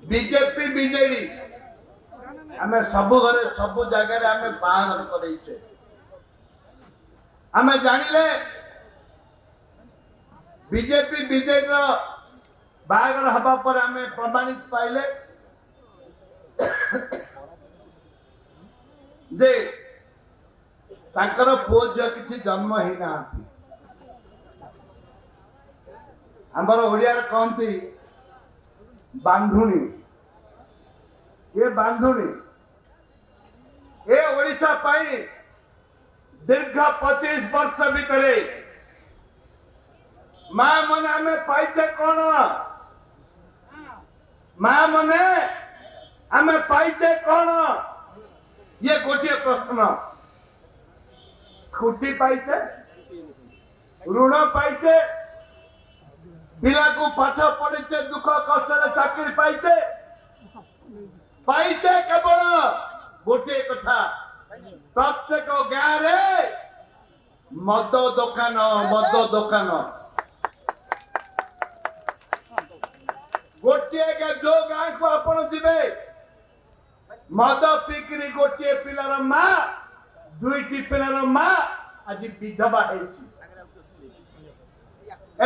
BJP BJD आम सब घरे सब जगह आम बाहर करे आम जानिले बीजेपी बीजेडी बाहर हवा पर आम प्रमाणित पाइले जे ताकर पुओ झियो किसी जन्म ही ना आमर ओडिया कहती बांधुणी ये बांधुणी ये ओडिशा पाई दीर्घ 25 वर्ष भितर माँ मन आम पाइचे कौन माँ मन आम पाइचे कौन ये गोटे प्रश्न स्कूटी पाइचे ऋण पाइचे पिला को पाठ पढ़ीचे दुख कष्ट चाकरी पाइचे पाइचे केवल गोटे कथा प्रत्येक गाँव रे मद दुकान गोटे जो गाँव को आपण जीवे मद पिकरी गोटे पिलार माँ दुईटी पिलार माँ आज विधवा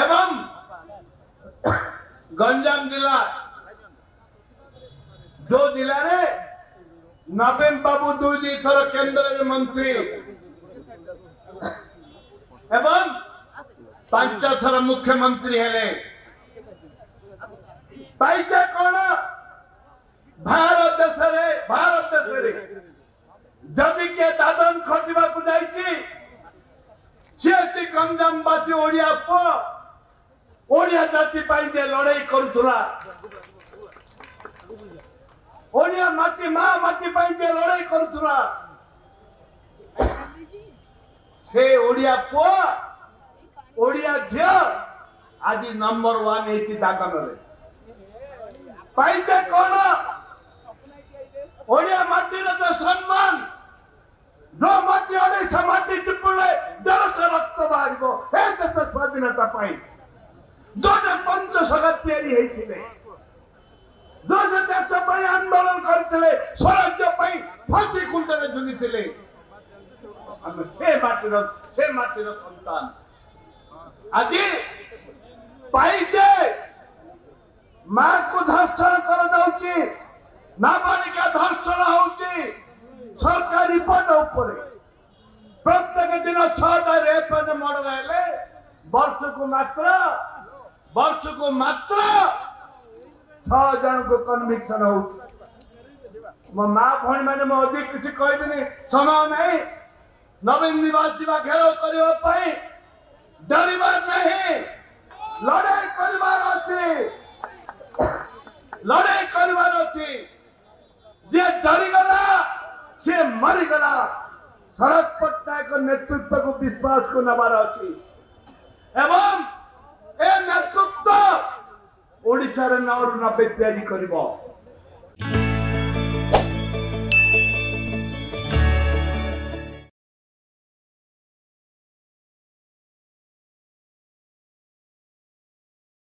एवं गंजाम जिला जो जिले में नवीन बाबू दुई थर केंद्र मंत्री एवं 5 थर मुख्यमंत्री हेले पाइचे कौन भारत देश जदि के दादन खसवा को जाती गंजामवासी ओडिया ओडिया जाति लड़ाई करुला ओडिया माटी माँ माटी लड़ाई करुला से ओडिया पुआ ओडिया झियो आज नंबर 1 एटी दादन पाइचे कौन ओडिया माटी तो सम्मान जो माटी ओडिशा माटी टिपुले देश रक्त बाहर स्वाधीनता 2005 तैयारी देश आंदोलन करते स्वराज्य फांसी खुंटे झुली से माटीर संतान आज पाइचे माँ को धर्षण कर नाबालिका धर्षण होती सरकारी पद उपर प्रत्येक दिन 6टा रेप मर्डर हेले वर्ष को मात्र 6 जन को कन्विक्शन हो मो माँ भाई मैंने मो अधिक किसी कहबी समय नहीं नवीन निवास जा घेराव करने डरबार नहीं लड़ाई करवार अच्छी जे डरीगला से मरीगला शरद पट्टनायक नेतृत्व को विश्वास को नबार अच्छी एवं ए नेतृत्व ओडिशा 9 ରୁ 90 तैयारी करिबो।